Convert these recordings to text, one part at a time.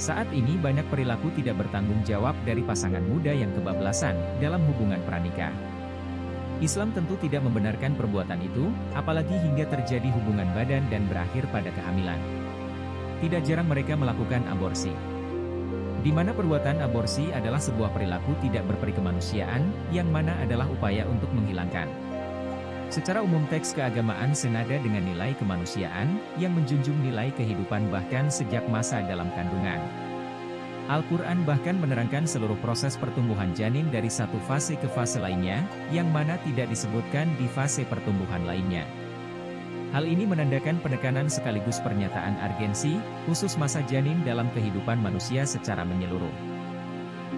Saat ini banyak perilaku tidak bertanggung jawab dari pasangan muda yang kebablasan dalam hubungan pranikah. Islam tentu tidak membenarkan perbuatan itu, apalagi hingga terjadi hubungan badan dan berakhir pada kehamilan. Tidak jarang mereka melakukan aborsi. Di mana perbuatan aborsi adalah sebuah perilaku tidak berperi kemanusiaan, yang mana adalah upaya untuk menghilangkan. Secara umum teks keagamaan senada dengan nilai kemanusiaan, yang menjunjung nilai kehidupan bahkan sejak masa dalam kandungan. Al-Quran bahkan menerangkan seluruh proses pertumbuhan janin dari satu fase ke fase lainnya, yang mana tidak disebutkan di fase pertumbuhan lainnya. Hal ini menandakan penekanan sekaligus pernyataan urgensi, khusus masa janin dalam kehidupan manusia secara menyeluruh.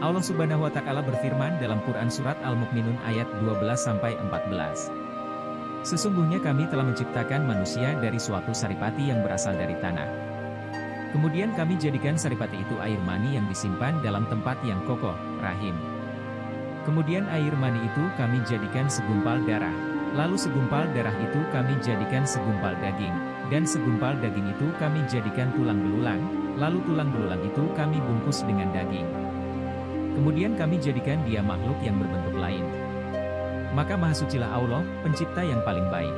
Allah Subhanahu wa Ta'ala berfirman dalam Quran Surat Al-Mu'minun ayat 12-14. Sesungguhnya kami telah menciptakan manusia dari suatu saripati yang berasal dari tanah. Kemudian kami jadikan saripati itu air mani yang disimpan dalam tempat yang kokoh, rahim. Kemudian air mani itu kami jadikan segumpal darah. Lalu segumpal darah itu kami jadikan segumpal daging. Dan segumpal daging itu kami jadikan tulang belulang. Lalu tulang belulang itu kami bungkus dengan daging. Kemudian kami jadikan dia makhluk yang berbentuk lain. Maka Maha Sucilah Allah, pencipta yang paling baik.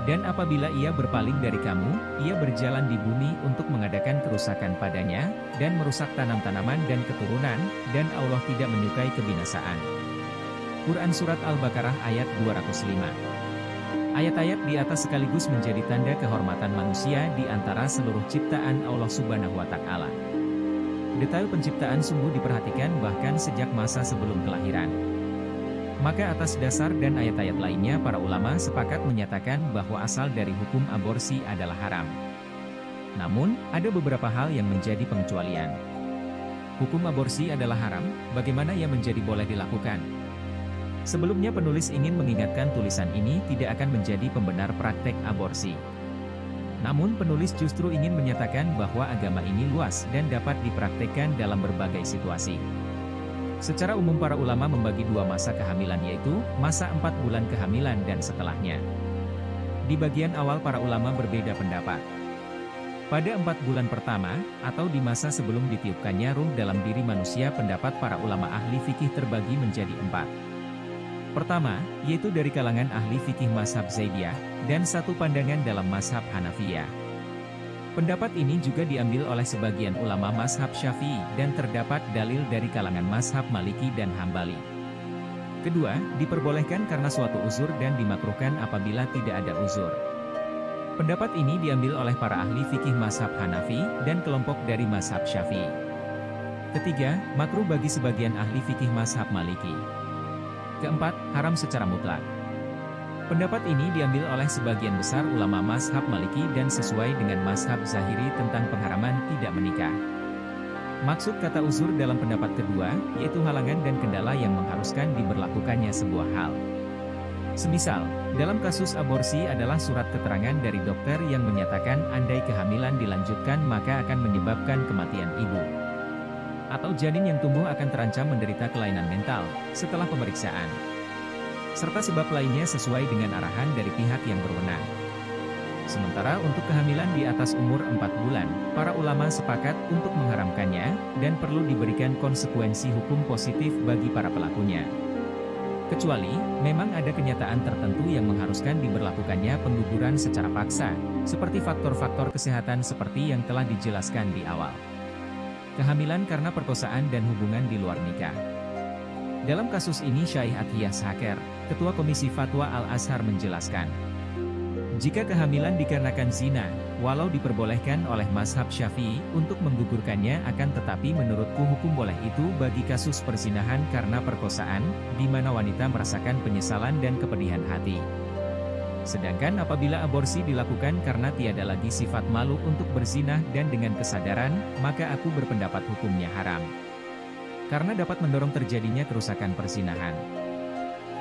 Dan apabila ia berpaling dari kamu, ia berjalan di bumi untuk mengadakan kerusakan padanya, dan merusak tanam-tanaman dan keturunan, dan Allah tidak menyukai kebinasaan. Quran Surat Al-Baqarah ayat 205. Ayat-ayat di atas sekaligus menjadi tanda kehormatan manusia di antara seluruh ciptaan Allah Subhanahu wa Ta'ala. Detail penciptaan sungguh diperhatikan bahkan sejak masa sebelum kelahiran. Maka atas dasar dan ayat-ayat lainnya para ulama sepakat menyatakan bahwa asal dari hukum aborsi adalah haram. Namun, ada beberapa hal yang menjadi pengecualian. Hukum aborsi adalah haram, bagaimana ia menjadi boleh dilakukan? Sebelumnya penulis ingin mengingatkan tulisan ini tidak akan menjadi pembenar praktek aborsi. Namun penulis justru ingin menyatakan bahwa agama ini luas dan dapat dipraktekkan dalam berbagai situasi. Secara umum para ulama membagi dua masa kehamilan yaitu, masa 4 bulan kehamilan dan setelahnya. Di bagian awal para ulama berbeda pendapat. Pada 4 bulan pertama, atau di masa sebelum ditiupkannya ruh dalam diri manusia pendapat para ulama ahli fikih terbagi menjadi 4. Pertama, yaitu dari kalangan ahli fikih mazhab Zaidiyah, dan satu pandangan dalam mazhab Hanafiyah. Pendapat ini juga diambil oleh sebagian ulama mazhab Syafi'i dan terdapat dalil dari kalangan mazhab Maliki dan Hambali. Kedua, diperbolehkan karena suatu uzur dan dimakruhkan apabila tidak ada uzur. Pendapat ini diambil oleh para ahli fikih mazhab Hanafi dan kelompok dari mazhab Syafi'i. Ketiga, makruh bagi sebagian ahli fikih mazhab Maliki. Keempat, haram secara mutlak. Pendapat ini diambil oleh sebagian besar ulama mazhab Maliki dan sesuai dengan mazhab Zahiri tentang pengharaman tidak menikah. Maksud kata uzur dalam pendapat kedua, yaitu halangan dan kendala yang mengharuskan diberlakukannya sebuah hal. Semisal, dalam kasus aborsi adalah surat keterangan dari dokter yang menyatakan andai kehamilan dilanjutkan maka akan menyebabkan kematian ibu. Atau janin yang tumbuh akan terancam menderita kelainan mental, setelah pemeriksaan. Serta sebab lainnya sesuai dengan arahan dari pihak yang berwenang. Sementara untuk kehamilan di atas umur 4 bulan, para ulama sepakat untuk mengharamkannya, dan perlu diberikan konsekuensi hukum positif bagi para pelakunya. Kecuali, memang ada kenyataan tertentu yang mengharuskan diberlakukannya pengguguran secara paksa, seperti faktor-faktor kesehatan seperti yang telah dijelaskan di awal. Kehamilan karena perkosaan dan hubungan di luar nikah. Dalam kasus ini Syaikh Athiyah Shaker, Ketua Komisi Fatwa Al-Azhar menjelaskan, jika kehamilan dikarenakan zina, walau diperbolehkan oleh mazhab Syafi'i untuk menggugurkannya akan tetapi menurutku hukum boleh itu bagi kasus perzinahan karena perkosaan, di mana wanita merasakan penyesalan dan kepedihan hati. Sedangkan apabila aborsi dilakukan karena tiada lagi sifat malu untuk berzinah dan dengan kesadaran, maka aku berpendapat hukumnya haram. Karena dapat mendorong terjadinya kerusakan perzinahan.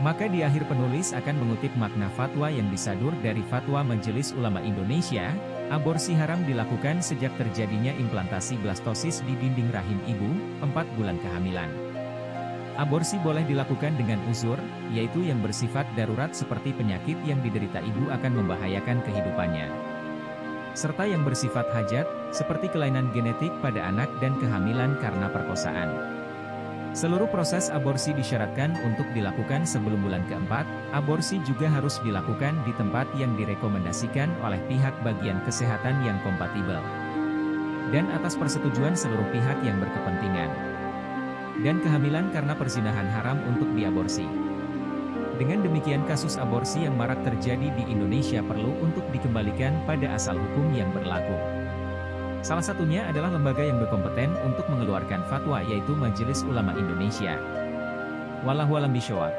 Maka di akhir penulis akan mengutip makna fatwa yang disadur dari Fatwa Majelis Ulama Indonesia, aborsi haram dilakukan sejak terjadinya implantasi blastosis di dinding rahim ibu, 4 bulan kehamilan. Aborsi boleh dilakukan dengan uzur, yaitu yang bersifat darurat seperti penyakit yang diderita ibu akan membahayakan kehidupannya. serta yang bersifat hajat, seperti kelainan genetik pada anak dan kehamilan karena perkosaan. Seluruh proses aborsi disyaratkan untuk dilakukan sebelum bulan keempat. Aborsi juga harus dilakukan di tempat yang direkomendasikan oleh pihak bagian kesehatan yang kompatibel, dan atas persetujuan seluruh pihak yang berkepentingan. Dan kehamilan karena perzinahan haram untuk diaborsi. Dengan demikian kasus aborsi yang marak terjadi di Indonesia perlu untuk dikembalikan pada asal hukum yang berlaku. Salah satunya adalah lembaga yang berkompeten untuk mengeluarkan fatwa, yaitu Majelis Ulama Indonesia. Wallahu a'lam bishawab.